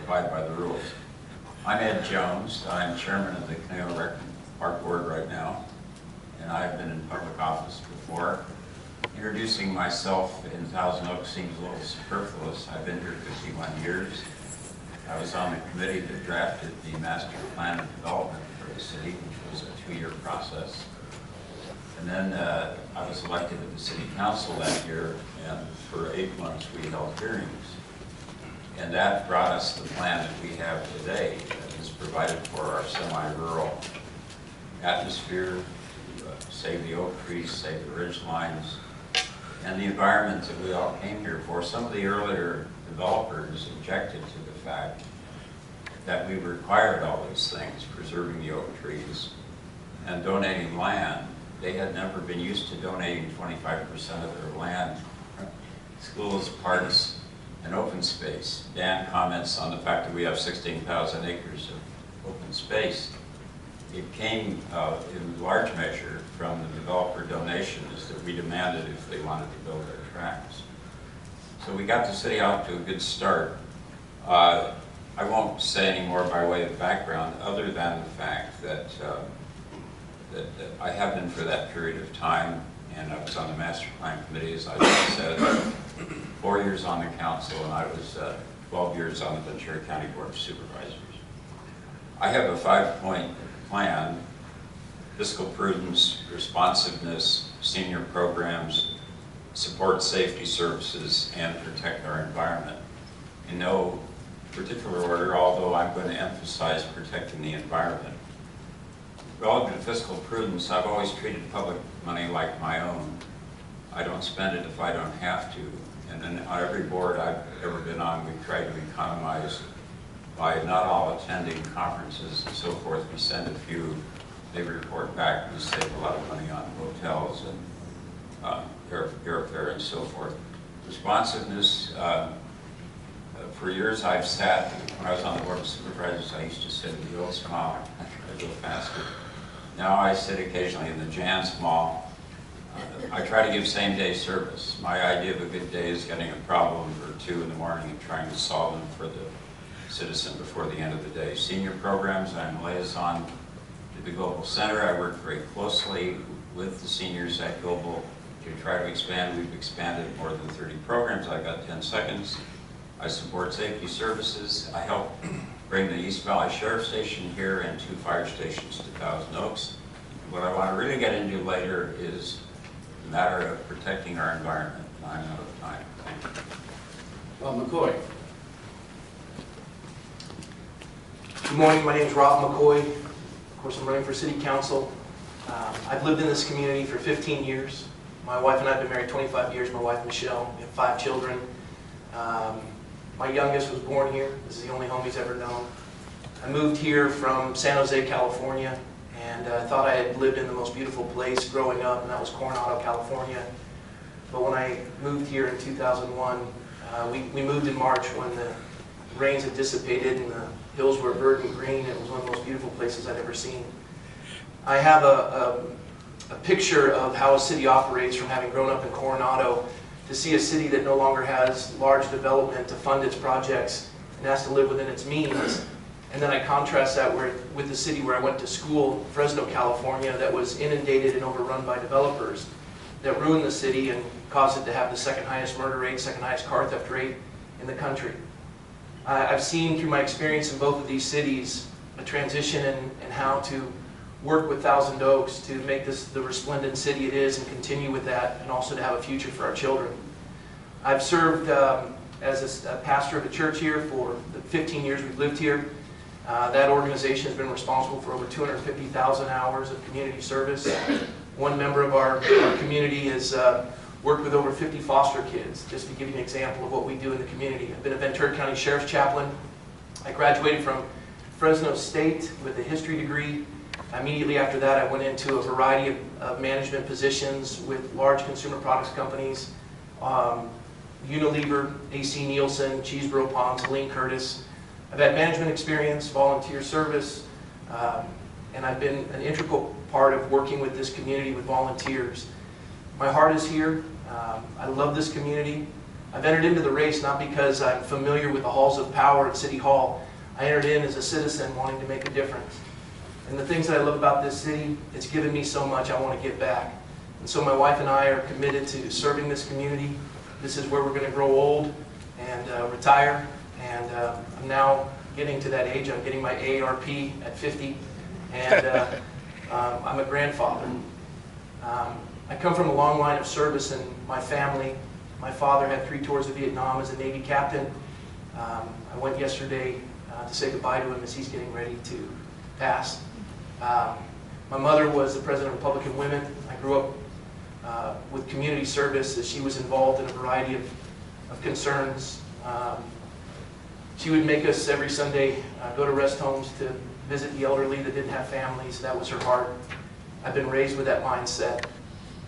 abide by the rules. I'm Ed Jones. I'm chairman of the Canal Rec Park Board right now, and I've been in public office before. Introducing myself in Thousand Oaks seems a little superfluous. I've been here 51 years. I was on the committee that drafted the master plan of development for the city, which was a 2-year process. And then I was elected to the city council that year, and for 8 months we held hearings. And that brought us the plan that we have today that is provided for our semi-rural atmosphere, to save the oak trees, save the ridge lines, and the environment that we all came here for. Some of the earlier developers objected to the fact that we required all these things, preserving the oak trees and donating land. They had never been used to donating 25% of their land, schools, parks, and open space. Dan comments on the fact that we have 16,000 acres of open space. It came in large measure from the developer donations that we demanded if they wanted to build their tracks. So we got the city off to a good start. I won't say any more by way of background other than the fact that that I have been for that period of time, and I was on the master plan committee, as I just said, 4 years on the council, and I was 12 years on the Ventura County Board of Supervisors. I have a 5-point plan: fiscal prudence, responsiveness, senior programs, support safety services, and protect our environment. In no particular order, although I'm going to emphasize protecting the environment. Relative to fiscal prudence, I've always treated public money like my own. I don't spend it if I don't have to. And then on every board I've ever been on, we've tried to economize by not all attending conferences and so forth. We send a few, they report back, we save a lot of money on hotels and airfare and so forth. Responsiveness, for years I've sat, when I was on the Board of Supervisors, I used to sit in the old small, I go faster. Now I sit occasionally in the Jan Small. I try to give same-day service. My idea of a good day is getting a problem for 2 in the morning and trying to solve them for the citizen before the end of the day. Senior programs, I'm liaison to the Global Center. I work very closely with the seniors at Global to try to expand. We've expanded more than 30 programs. I've got 10 seconds. I support safety services. I help bring the East Valley Sheriff Station here and 2 fire stations to Thousand Oaks. What I want to really get into later is the matter of protecting our environment. I'm out of time. Thank you. Rob McCoy. Good morning, my name is Rob McCoy. Of course, I'm running for City Council. I've lived in this community for 15 years. My wife and I have been married 25 years, my wife Michelle. We have 5 children. My youngest was born here. This is the only home he's ever known. I moved here from San Jose, California, and I thought I had lived in the most beautiful place growing up, and that was Coronado, California. But when I moved here in 2001, we moved in March when the rains had dissipated and the hills were verdant green. It was one of the most beautiful places I'd ever seen. I have a picture of how a city operates from having grown up in Coronado, to see a city that no longer has large development to fund its projects and has to live within its means. And then I contrast that with the city where I went to school, Fresno, California, that was inundated and overrun by developers that ruined the city and caused it to have the 2nd highest murder rate, 2nd highest car theft rate in the country. I've seen through my experience in both of these cities a transition in how to work with Thousand Oaks to make this the resplendent city it is and continue with that, and also to have a future for our children. I've served as a pastor of a church here for the 15 years we've lived here. That organization has been responsible for over 250,000 hours of community service. One member of our community has worked with over 50 foster kids, just to give you an example of what we do in the community. I've been a Ventura County Sheriff's Chaplain. I graduated from Fresno State with a history degree. Immediately after that, I went into a variety of management positions with large consumer products companies, Unilever, AC Nielsen, Cheeseboro Ponds, Helene Curtis. I've had management experience, volunteer service, and I've been an integral part of working with this community with volunteers. My heart is here. I love this community. I've entered into the race not because I'm familiar with the halls of power at City Hall. I entered in as a citizen wanting to make a difference. And the things that I love about this city, it's given me so much I want to give back. And so my wife and I are committed to serving this community. This is where we're going to grow old and retire. And I'm now getting to that age. I'm getting my AARP at 50. And I'm a grandfather. I come from a long line of service in my family. My father had 3 tours of Vietnam as a Navy captain. I went yesterday to say goodbye to him as he's getting ready to pass. My mother was the president of Republican Women. I grew up with community service as she was involved in a variety of concerns. She would make us every Sunday go to rest homes to visit the elderly that didn't have families. That was her heart. I've been raised with that mindset.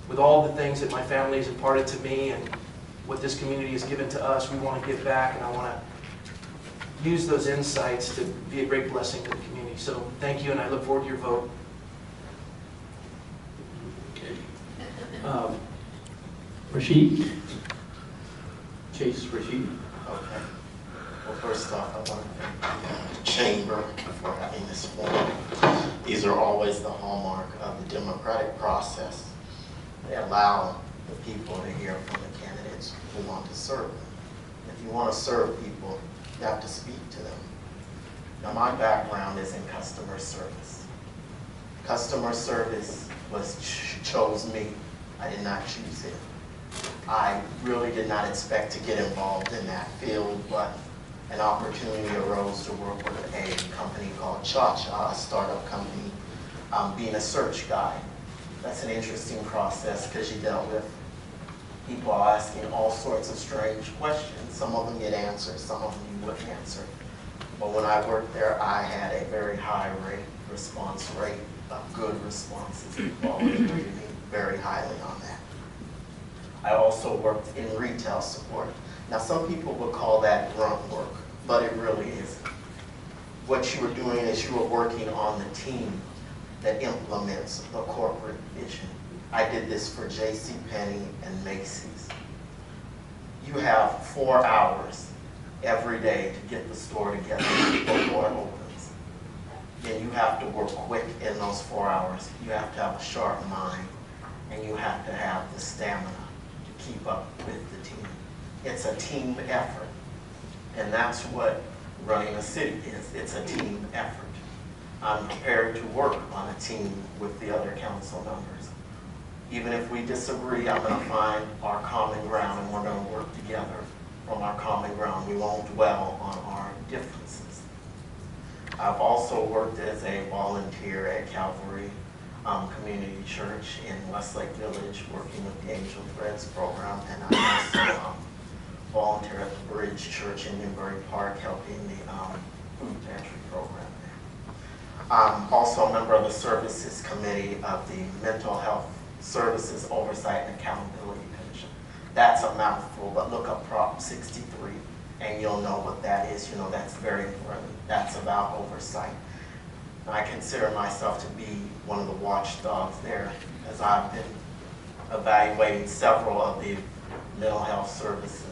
With all the things that my family has imparted to me and what this community has given to us, we want to give back, and I want to use those insights to be a great blessing to the community. So thank you, and I look forward to your vote. Rashid? Chase Rashid. Okay. Well, first off, I want to thank the Chamber for having this forum. These are always the hallmark of the democratic process. They allow the people to hear from the candidates who want to serve them. If you want to serve people, you have to speak to them. Now, my background is in customer service. Customer service chose me. I did not choose it. I really did not expect to get involved in that field, but an opportunity arose to work with a company called tocc, a startup company, being a search guy. That's an interesting process because you dealt with people asking all sorts of strange questions. Some of them get answered, some of them you wouldn't answer. But when I worked there, I had a very high response rate of good responses. People always rated me very highly on that. I also worked in retail support. Now, some people would call that grunt work, but it really isn't. What you were doing is you were working on the team that implements the corporate vision. I did this for JCPenney and Macy's. You have 4 hours every day to get the store together before it opens. Then you have to work quick in those 4 hours. You have to have a sharp mind, and you have to have the stamina to keep up with the team. It's a team effort, and that's what running a city is. It's a team effort. I'm prepared to work on a team with the other council members. Even if we disagree, I'm going to find our common ground, and we're going to work together from our common ground. We won't dwell on our differences. I've also worked as a volunteer at Calvary Community Church in Westlake Village, working with the Angel Threads program, and I also volunteer at the Bridge Church in Newbury Park, helping the food pantry program there. I'm also a member of the Services Committee of the Mental Health Services Oversight and Accountability Commission. That's a mouthful, but look up Prop 63 and you'll know what that is. You know, that's very important. That's about oversight. I consider myself to be one of the watchdogs there, as I've been evaluating several of the mental health services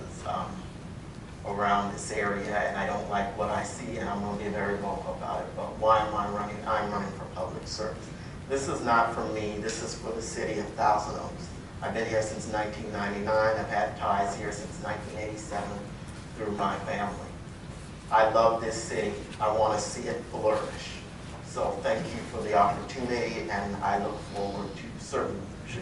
around this area, and I don't like what I see, and I'm going to be very vocal about it. But why am I running? I'm running for public service. This is not for me. This is for the city of Thousand Oaks. I've been here since 1999. I've had ties here since 1987 through my family. I love this city. I want to see it flourish. So thank you for the opportunity, and I look forward to serving you.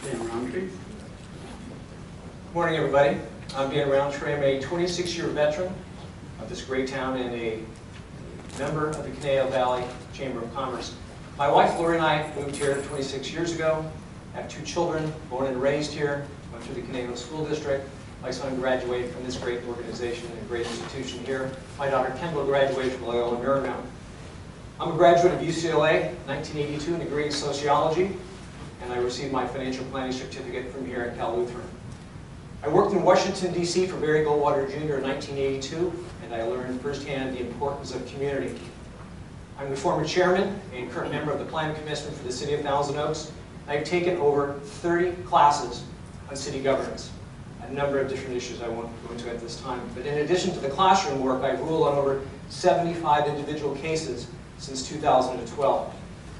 Dan Roundtree. Good morning, everybody. I'm Dan Roundtree. I'm a 26-year veteran of this great town and a member of the Conejo Valley Chamber of Commerce. My wife, Lori, and I moved here 26 years ago. I have 2 children, born and raised here, went through the Conejo School District. My son graduated from this great organization and a great institution here. My daughter, Kendall, graduated from Loyola Marymount. I'm a graduate of UCLA, 1982, in a degree in sociology, and I received my financial planning certificate from here at Cal Lutheran. I worked in Washington, D.C. for Barry Goldwater Jr. in 1982, and I learned firsthand the importance of community. I'm the former chairman and current member of the Planning Commission for the City of Thousand Oaks. I've taken over 30 classes on city governance. a number of different issues I won't go into at this time. But in addition to the classroom work, I've ruled on over 75 individual cases since 2012.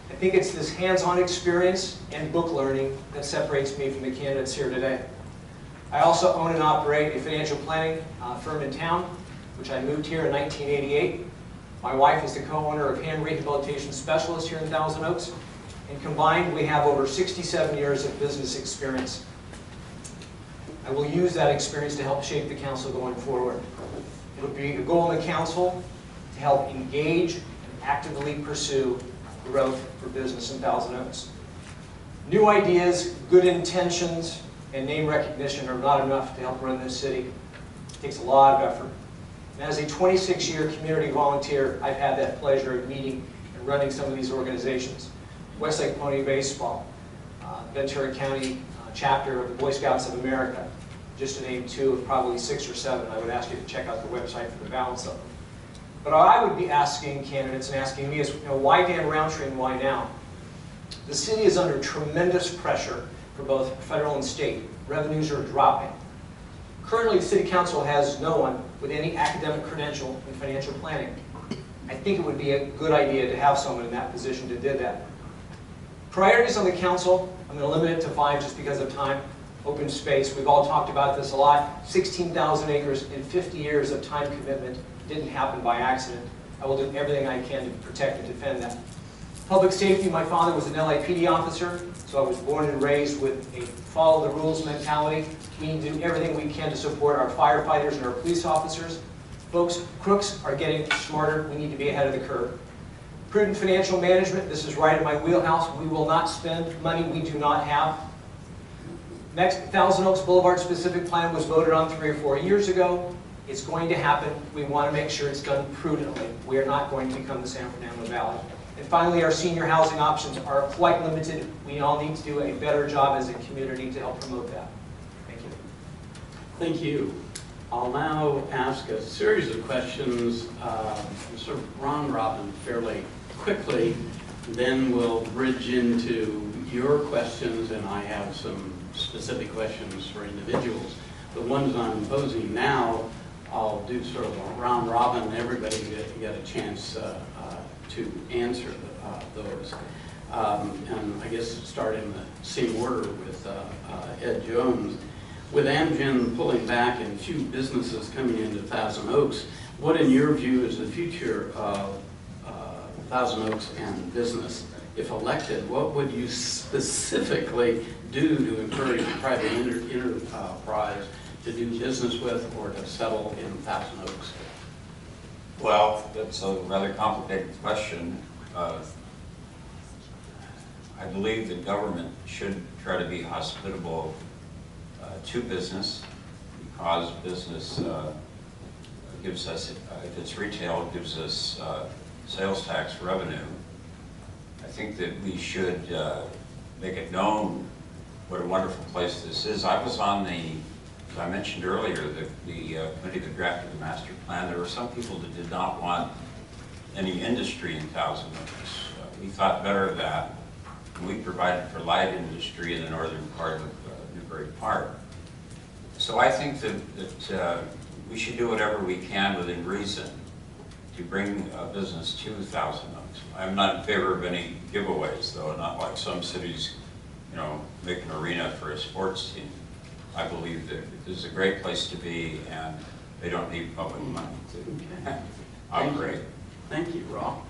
I think it's this hands-on experience and book learning that separates me from the candidates here today. I also own and operate a financial planning firm in town, which I moved here in 1988. My wife is the co-owner of Hand Rehabilitation Specialist here in Thousand Oaks, and combined we have over 67 years of business experience. I will use that experience to help shape the council going forward. It will be a goal in the council to help engage and actively pursue growth for business in Thousand Oaks. New ideas, good intentions, and name recognition are not enough to help run this city. It takes a lot of effort. And as a 26-year community volunteer, I've had that pleasure of meeting and running some of these organizations. Westlake Pony Baseball, Ventura County chapter of the Boy Scouts of America, just to name two of probably 6 or 7. I would ask you to check out the website for the balance of them. But I would be asking candidates and asking me is, why Dan Roundtree and why now? The city is under tremendous pressure for both federal and state. Revenues are dropping. Currently, the City Council has no one with any academic credential in financial planning. I think it would be a good idea to have someone in that position that did that. Priorities on the council, I'm going to limit it to 5 just because of time. Open space, we've all talked about this a lot. 16,000 acres in 50 years of time commitment didn't happen by accident. I will do everything I can to protect and defend that. Public safety, my father was an LAPD officer, so I was born and raised with a follow the rules mentality. We need to do everything we can to support our firefighters and our police officers. Folks, crooks are getting smarter. We need to be ahead of the curve. Prudent financial management, this is right in my wheelhouse. We will not spend money we do not have. Next, Thousand Oaks Boulevard specific plan was voted on 3 or 4 years ago. It's going to happen. We want to make sure it's done prudently. We are not going to become the San Fernando Valley. And finally, our senior housing options are quite limited. We all need to do a better job as a community to help promote that. Thank you. Thank you. I'll now ask a series of questions, sort of round robin fairly quickly. Then we'll bridge into your questions, and I have some specific questions for individuals. The ones I'm posing now, I'll do sort of a round robin. Everybody get a chance to answer those. And I guess start in the same order with Ed Jones. With Amgen pulling back and few businesses coming into Thousand Oaks, what in your view is the future of Thousand Oaks and business? If elected, what would you specifically do to encourage private enterprise to do business with or to settle in Thousand Oaks? Well, that's a rather complicated question. I believe the government should try to be hospitable to business, because business gives us, if it's retail, gives us sales tax revenue. I think that we should make it known what a wonderful place this is. I was on the, as I mentioned earlier, the committee that drafted the master plan. There were some people that did not want any industry in Thousand Oaks. We thought better of that. And we provided for light industry in the northern part of Newbury Park. So I think that we should do whatever we can within reason to bring business to Thousand Oaks. I'm not in favor of any giveaways, though, not like some cities, make an arena for a sports team. I believe that this is a great place to be, and they don't need public money to operate. Thank you, Rob.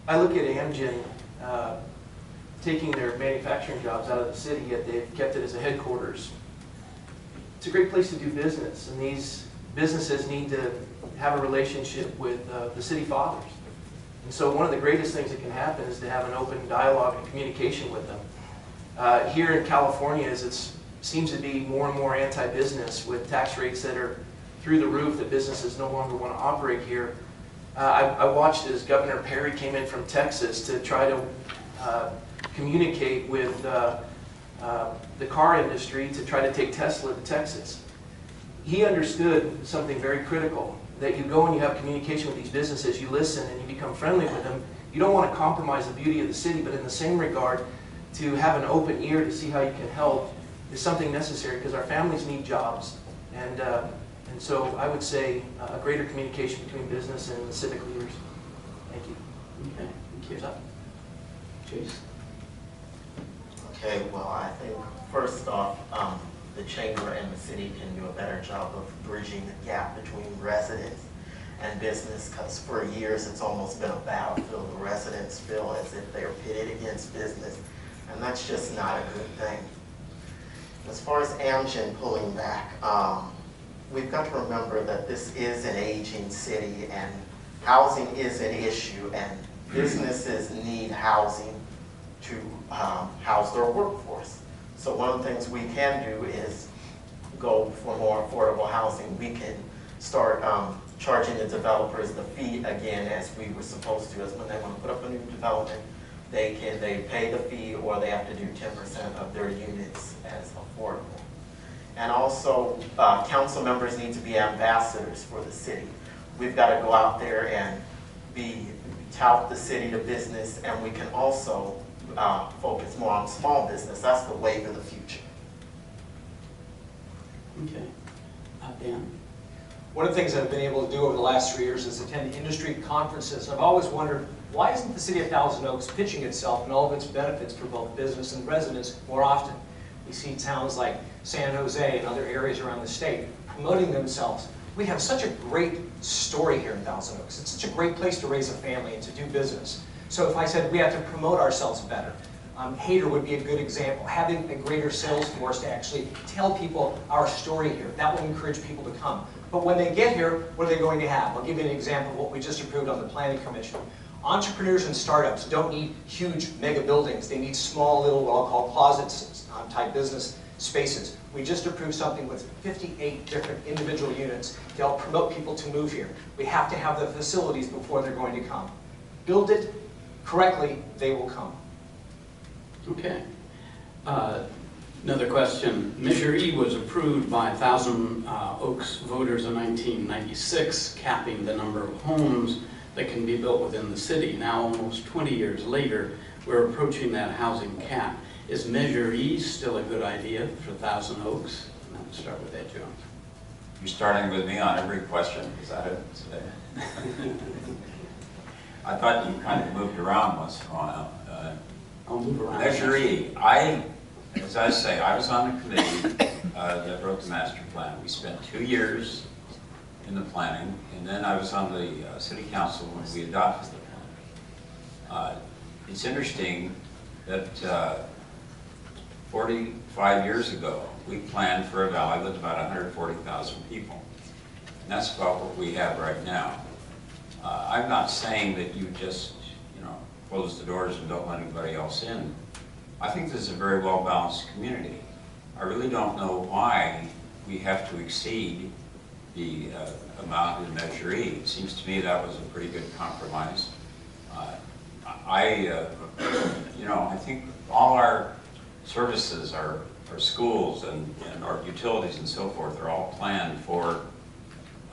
I look at Amgen taking their manufacturing jobs out of the city, yet they've kept it as a headquarters. It's a great place to do business, and these businesses need to have a relationship with the city fathers. And so one of the greatest things that can happen is to have an open dialogue and communication with them. Here in California, as it seems to be more and more anti-business with tax rates that are through the roof, that businesses no longer want to operate here. I watched as Governor Perry came in from Texas to try to communicate with the car industry to try to take Tesla to Texas. He understood something very critical, that you go and you have communication with these businesses, you listen and you become friendly with them. You don't want to compromise the beauty of the city, but in the same regard, to have an open ear to see how you can help is something necessary because our families need jobs. And so I would say a greater communication between business and the civic leaders. Thank you. Okay, thank you. What's up? Chase? Okay, well, I think first off, the chamber and the city can do a better job of bridging the gap between residents and business, because for years it's almost been a battlefield. The residents feel as if they're pitted against business, and that's just not a good thing. As far as Amgen pulling back, we've got to remember that this is an aging city and housing is an issue, and businesses need housing to house their workforce. So one of the things we can do is go for more affordable housing. We can start charging the developers the fee again as we were supposed to, as when they want to put up a new development, they pay the fee or they have to do 10% of their units as affordable. And also, council members need to be ambassadors for the city. We've got to go out there and tout the city to business, and we can also focus more on small business. That's the wave of the future. Okay. Dan? One of the things I've been able to do over the last 3 years is attend industry conferences. I've always wondered, why isn't the city of Thousand Oaks pitching itself and all of its benefits for both business and residents more often? We see towns like San Jose and other areas around the state promoting themselves. We have such a great story here in Thousand Oaks. It's such a great place to raise a family and to do business. So if I said we have to promote ourselves better, Hayter would be a good example. Having a greater sales force to actually tell people our story here. That will encourage people to come. But when they get here, what are they going to have? I'll give you an example of what we just approved on the Planning Commission. Entrepreneurs and startups don't need huge mega buildings. They need small little, what I'll call closets type business spaces. We just approved something with 58 different individual units to help promote people to move here. We have to have the facilities before they're going to come. Build it correctly, they will come. Okay. Another question. Measure E was approved by Thousand Oaks voters in 1996, capping the number of homes that can be built within the city. Now, almost 20 years later, we're approaching that housing cap. Is Measure E still a good idea for Thousand Oaks? And I'll start with Ed Jones. You're starting with me on every question. Is that it today? I thought you kind of moved around once in a while. I'll move around. Measure E. As I say, I was on the committee that wrote the master plan. We spent 2 years in the planning, and then I was on the city council when we adopted the plan. It's interesting that 45 years ago, we planned for a valley with about 140,000 people. And that's about what we have right now. I'm not saying that you just, close the doors and don't let anybody else in. I think this is a very well-balanced community. I really don't know why we have to exceed the amount in Measure E. It seems to me that was a pretty good compromise. I think all our services, our schools and our utilities and so forth are all planned for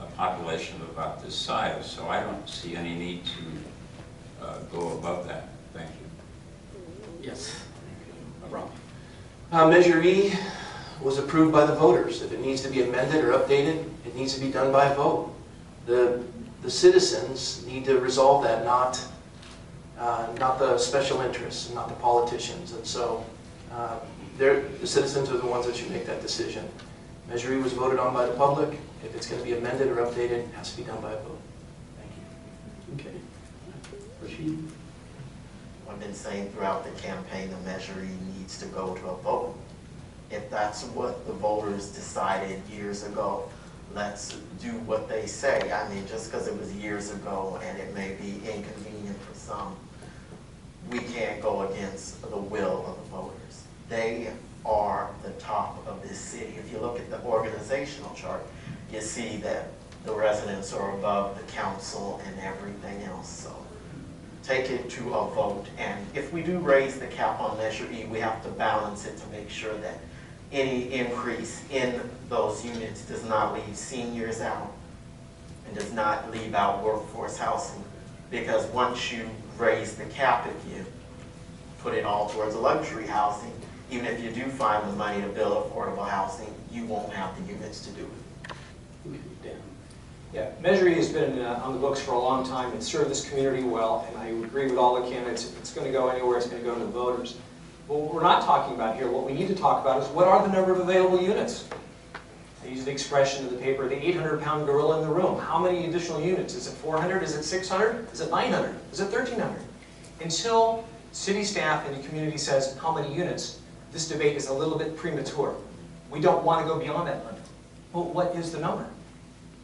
a population of about this size. So I don't see any need to go above that. Thank you. Yes. Rob. Measure E was approved by the voters. If it needs to be amended or updated, it needs to be done by a vote. The citizens need to resolve that, not the special interests, and not the politicians. And so the citizens are the ones that should make that decision. Measure E was voted on by the public. If it's going to be amended or updated, it has to be done by a vote. Thank you. Okay. Rashid? I've been saying throughout the campaign, the Measure E needs to go to a vote. If that's what the voters decided years ago, let's do what they say. I mean, just because it was years ago and it may be inconvenient for some, we can't go against the will of the voters. They are the top of this city. If you look at the organizational chart, you see that the residents are above the council and everything else. So take it to a vote. And if we do raise the cap on Measure E, we have to balance it to make sure that any increase in those units does not leave seniors out and does not leave out workforce housing. Because once you raise the cap, if you put it all towards a luxury housing. Even if you do find the money to build affordable housing, you won't have the units to do it. Okay, Dan. Yeah, Measure E has been on the books for a long time. It's served this community well, and I agree with all the candidates. If it's going to go anywhere, it's going to go to the voters. But what we're not talking about here, what we need to talk about is what are the number of available units? I use the expression in the paper, the 800-pound gorilla in the room. How many additional units? Is it 400? Is it 600? Is it 900? Is it 1,300? Until city staff and the community says how many units, this debate is a little bit premature. We don't want to go beyond that limit. Well, what is the number?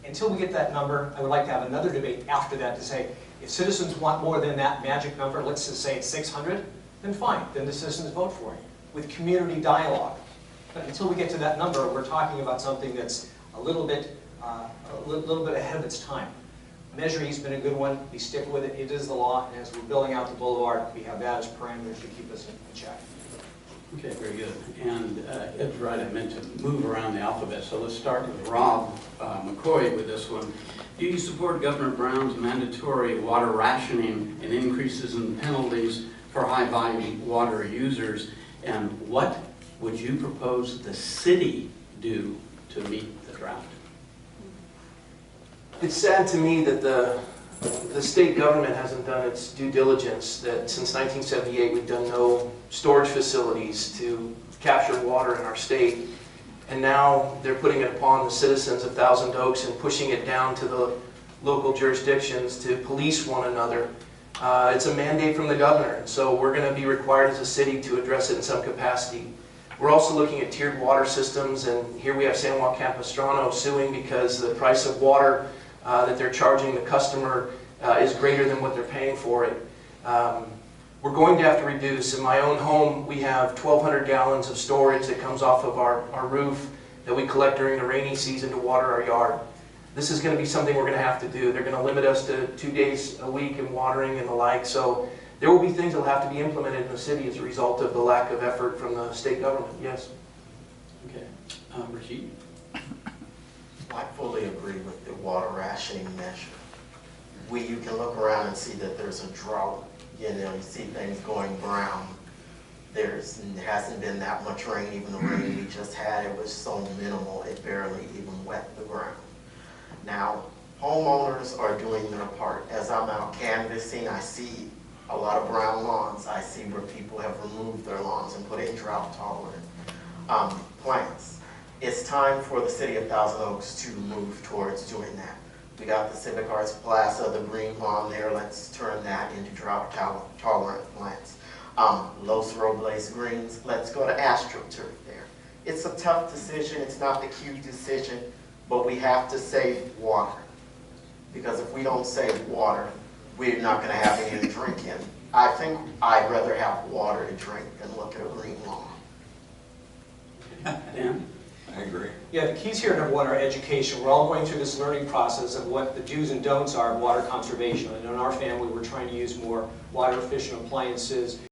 Until we get that number, I would like to have another debate after that to say, if citizens want more than that magic number, let's just say it's 600, then fine, then the citizens vote for it, with community dialogue. But until we get to that number, we're talking about something that's a little bit ahead of its time. Measure E's been a good one. We stick with it. It is the law. And as we're building out the boulevard, we have that as parameters to keep us in check. Okay, very good. And Ed's right, I meant to move around the alphabet. So let's start with Rob McCoy with this one. Do you support Governor Brown's mandatory water rationing and increases in penalties for high-volume water users? And what would you propose the city do to meet the drought? It's sad to me that the state government hasn't done its due diligence, that since 1978 we've done no storage facilities to capture water in our state. And now they're putting it upon the citizens of Thousand Oaks and pushing it down to the local jurisdictions to police one another. It's a mandate from the governor, and so we're going to be required as a city to address it in some capacity. We're also looking at tiered water systems, and here we have San Juan Capistrano suing because the price of water that they're charging the customer is greater than what they're paying for it. We're going to have to reduce. In my own home, we have 1,200 gallons of storage that comes off of our roof that we collect during the rainy season to water our yard. This is going to be something we're going to have to do. They're going to limit us to 2 days a week in watering and the like. So there will be things that will have to be implemented in the city as a result of the lack of effort from the state government, yes. Okay. Rashid? I fully agree with the water rationing measure. You can look around and see that there's a drought. You know, you see things going brown. There hasn't been that much rain. Even the rain we just had, it was so minimal, it barely even wet the ground. Now, homeowners are doing their part. As I'm out canvassing, I see a lot of brown lawns. I see where people have removed their lawns and put in drought-tolerant plants. It's time for the city of Thousand Oaks to move towards doing that. We got the Civic Arts Plaza, the green lawn there. Let's turn that into drought-tolerant plants. Los Robles greens, let's go to AstroTurf there. It's a tough decision. It's not the cute decision, but we have to save water. Because if we don't save water, we're not going to have any to drink in. I think I'd rather have water to drink than look at a green lawn. Dan? I agree. Yeah, the keys here, number one, are education. We're all going through this learning process of what the do's and don'ts are of water conservation. And in our family, we're trying to use more water-efficient appliances,